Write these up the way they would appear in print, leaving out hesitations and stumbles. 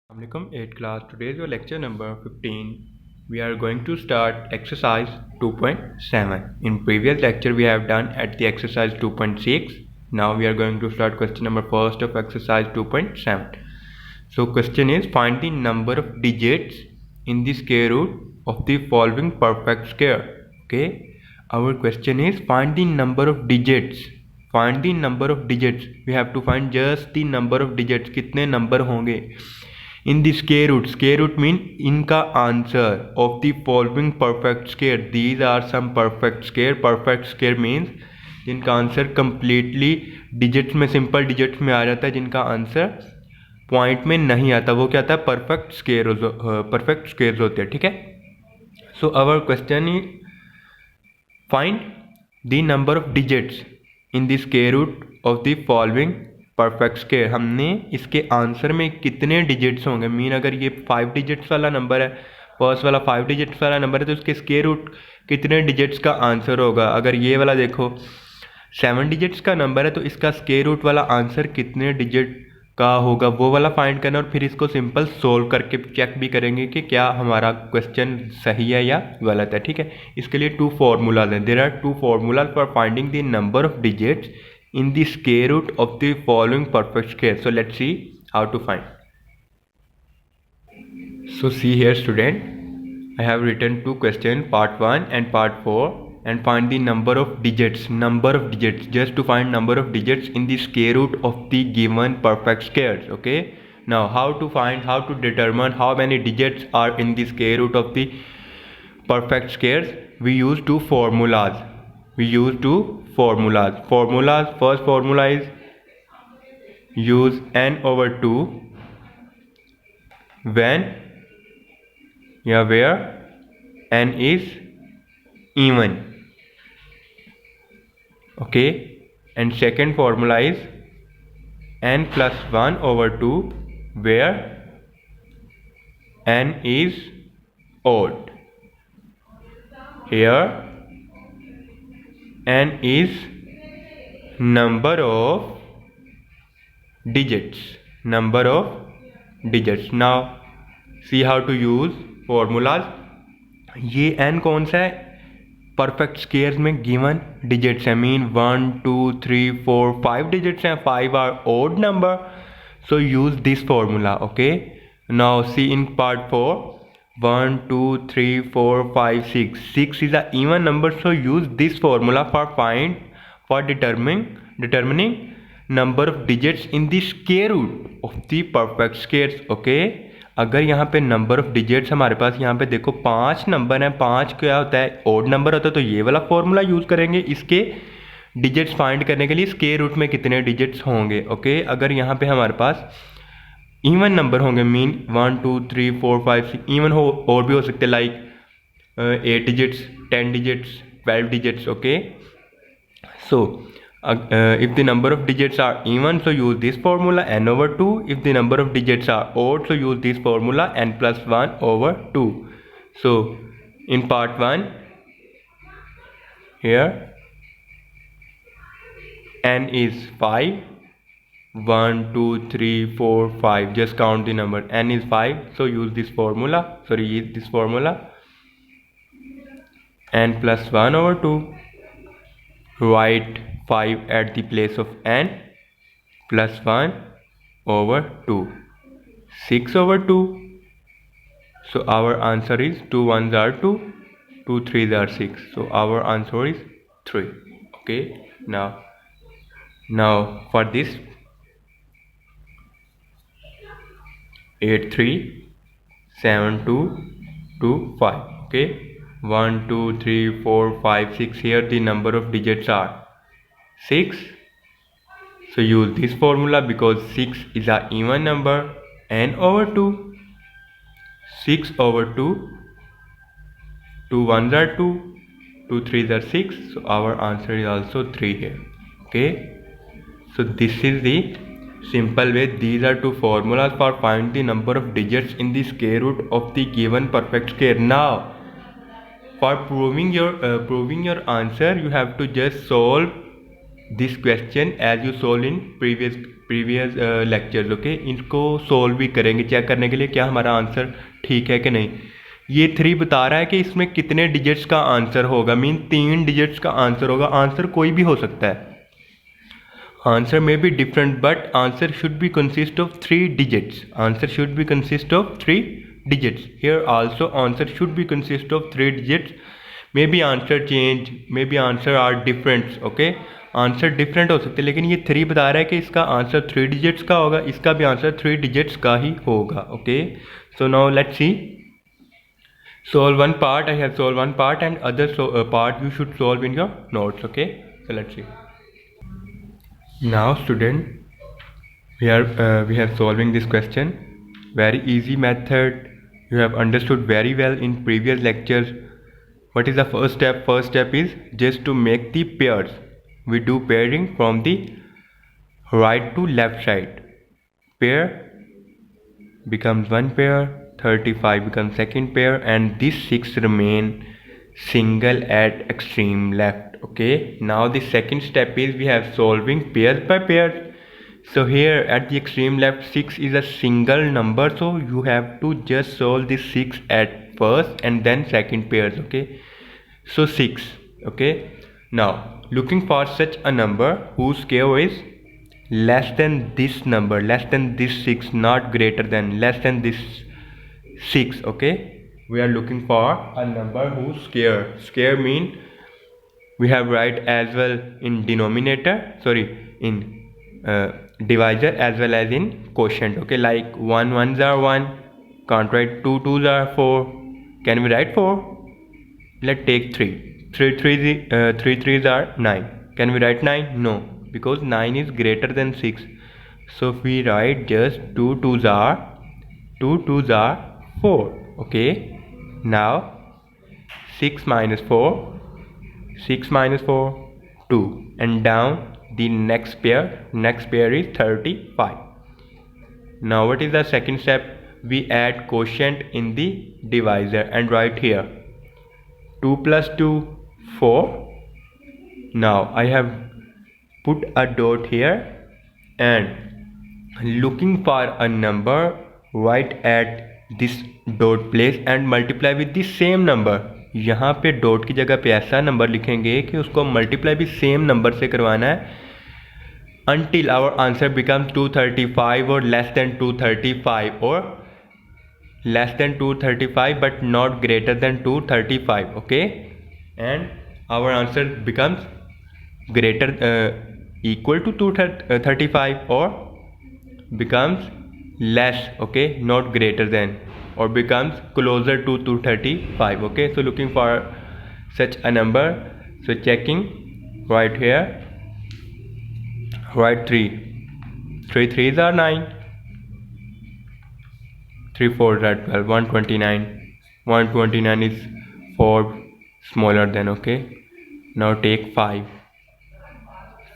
Assalamualaikum 8th class. Today is your lecture number 15. We are going to start exercise 2.7. In previous lecture we have done at the exercise 2.6. Now we are going to start question number first of exercise 2.7. So question is, find the number of digits in the square root of the following perfect square. Okay, our question is find the number of digits. Find the number of digits. We have to find just the number of digits. कितने number होंगे in the square root. Square root mean इनका answer of the following perfect square. These are some perfect square. Perfect square means जिनका answer completely digits में, simple digits में आ जाता है, जिनका answer point में नहीं आता, वो क्या आता है, परफेक्ट स्क्वेयर्स होते हैं. ठीक है. So our question is find the number of digits in the square root of the following perfect square. हमने इसके आंसर में कितने डिजिट्स होंगे. मीन अगर ये 5 डिजिट्स वाला नंबर है, फर्स्ट वाला 5 डिजिट्स वाला नंबर है, तो इसके स्क्वायर रूट कितने डिजिट्स का आंसर होगा. अगर ये वाला देखो 7 डिजिट्स का नंबर है, तो इसका स्क्वायर रूट वाला आंसर कितने डिजिट का होगा, वो वाला फाइंड करना. और फिर इसको सिंपल सोल्व करके चेक भी करेंगे कि क्या हमारा क्वेश्चन सही है या गलत है. ठीक है. इसके लिए 2 फॉर्मूलाज हैं. There are 2 formulas for finding the number of digits in the square root of the following perfect square. So let's see how to find. So see here student, I have written 2 questions, part 1 and part 4, and find the number of digits. Number of digits, just to find number of digits in the square root of the given perfect squares. Okay, now how to find, how to determine how many digits are in the square root of the perfect squares. We use 2 formulas. Formulas. First formula is use n over 2 when where n is even. Okay, and second formula is n plus 1 over 2 where n is odd. Here n is number of digits. Now see how to use formulas. ये n कौन सा है, perfect squares में given digits है. Mean 1 2 3 4 5 digits हैं. 5 are odd number, so use this formula. Okay, now see in part 4, 1 2 3 4 5 6. 6 is an even number, so use this formula for determining number of digits in the square root of the perfect squares. Okay, अगर यहाँ पे number of digits हमारे पास यहाँ पे देखो 5 number हैं. 5 क्या होता है, ओड नंबर होता है, तो ये वाला फॉर्मूला यूज करेंगे इसके डिजिट्स फाइंड करने के लिए. स्क्वायर रूट में कितने डिजिट्स होंगे. ओके, अगर यहाँ पे हमारे पास इवन नंबर होंगे, मीन 1 2 3 4 5 6, इवन हो और भी हो सकते, like 8 digits 10 digits 12 digits. Okay, so if the number of digits are even, so use this formula n over 2. If the number of digits are odd, so use this formula n plus 1 over 2. So in part 1 here n is 5, 1 2 3 4 5, just count the number. N is 5, so use this formula, n plus 1 over 2. Write 5 at the place of n plus 1 over 2. 6 over 2. So our answer is 2 1s are 2, 2 3s are 6. So our answer is 3. Okay, now for this 8 3 7 2 2 5. Okay, 1 2 3 4 5 6. Here the number of digits are 6, so use this formula because 6 is an even number. N over 2. 6 over 2. 2 1s are 2, 2 3s are 6, so our answer is also 3 here. Okay, so this is the simple way. These are 2 formulas for find the number of digits in the square root of the given perfect square. Now for proving your answer, you have to just solve this question as you solved in previous previous lectures, okay, इनको solve भी करेंगे check करने के लिए क्या हमारा answer ठीक है कि नहीं। ये 3 बता रहा है कि इसमें कितने डिजिट्स का आंसर होगा, मीन 3 डिजिट्स का आंसर होगा। आंसर कोई भी हो सकता है, answer may be different but answer should be consist of 3 digits. Answer should be consist of 3 digits. Here also answer should be consist of 3 digits. Maybe answer change, maybe answer are different, okay, answer different हो सकते हैं, लेकिन ये 3 बता रहा है कि इसका आंसर 3 डिजिट्स का होगा, इसका भी आंसर 3 डिजिट्स का ही होगा, okay. So now let's see, solve one part. I have solved one part and other part you should solve in your notes, okay. So let's see. Now student, we have solving this question, very easy method, you have understood very well in previous lectures. What is the first step? First step is just to make the pairs. We do pairing from the right to left side. Pair becomes one pair, 35 becomes second pair, and this 6 remain single at extreme left, okay. Now the second step is we have solving pairs by pairs. So here at the extreme left 6 is a single number, so you have to just solve this 6 at first and then second pairs, okay. So 6, okay. Now looking for such a number whose square is less than this number, less than this 6, not greater than, less than this 6, okay. We are looking for a number whose square mean we have write as well in denominator, sorry, in divisor as well as in quotient, okay. Like 1 1s are 1, can't write 2 2s are 4, can we write 4? Let's take 3 3s are 9, can we write 9? No, because 9 is greater than 6, so we write just 2 2s are 4, okay. Now 6 minus 4, 6 minus 4, 2, and down the next pair is 35. Now what is the second step? We add quotient in the divisor and write here 2 plus 2, 4. Now I have put a dot here and looking for a number, write at this dot place and multiply with the same number. यहाँ पे dot की जगह पे ऐसा number लिखेंगे कि उसको multiply भी सेम नंबर से करवाना है until our answer becomes 235 or less than 235 or less than 235 but not greater than 235, okay. And our answer becomes greater equal to 235 or becomes less, okay, not greater than, or becomes closer to 235, okay. So looking for such a number, so checking, right here, write 3 3s are 9, 3 4s are 12, 129 is 4 smaller than, okay. Now take 5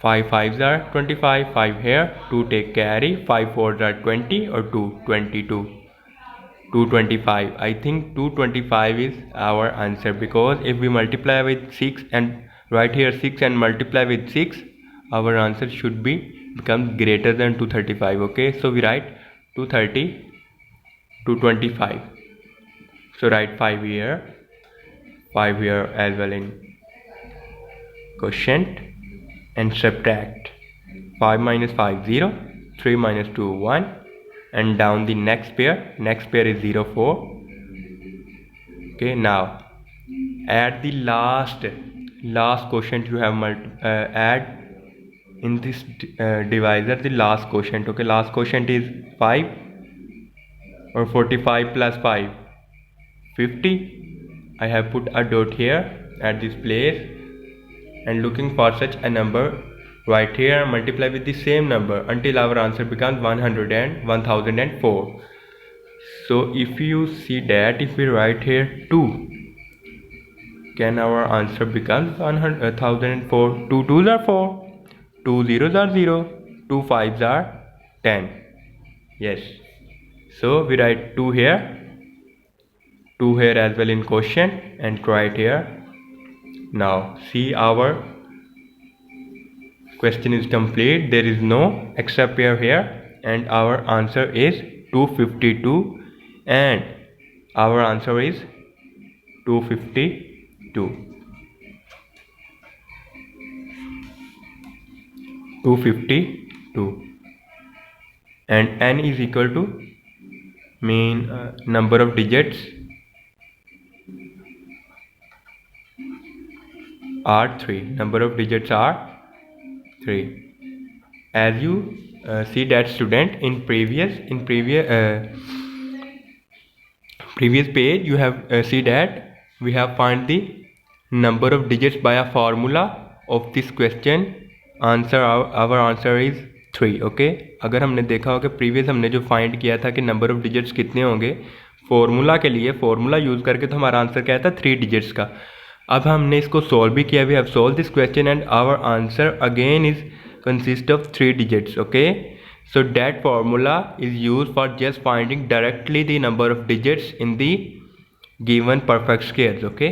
5s are 25, 5 here, 2 take carry, 5 4s are 20 or 2 22, 225. I think 225 is our answer, because if we multiply with 6 and right here 6 and multiply with 6, our answer should be become greater than 235, okay. So we write 230, 225. So write 5 here as well in quotient and subtract 5 minus 5 0, 3 minus 2 1, and down the next pair is 0 4, okay. Now add the last quotient you have add in this divisor, the last quotient, okay. Last quotient is 5 or 45 plus 5, 50. I have put a dot here at this place and looking for such a number, right here multiply with the same number until our answer becomes 1004. So if you see that, if we write here 2, can our answer becomes 1004? 2 2s are 4, 2 zeros are 0, 2 5s are 10, yes. So we write 2 here as well in quotient and write here. Now see our question is complete. There is no except pair here, and our answer is 252, and our answer is 252. 252, and n is equal to mean number of digits are 3. Number of digits are 3. As you see that student in previous page, you have see that we have find the number of digits by a formula of this question. Our answer is 3. Okay, अगर हमने देखा हो कि previous हमने जो find किया था कि नंबर ऑफ डिजिट्स कितने होंगे फॉर्मूला के लिए, फॉर्मूला यूज़ करके, तो हमारा आंसर क्या था 3 डिजिट्स का. अब हमने इसको सॉल्व भी किया. We have solve this question and our answer again is consist of 3 digits. Okay, so that formula is used for just finding directly the number of digits in the given perfect squares. Okay.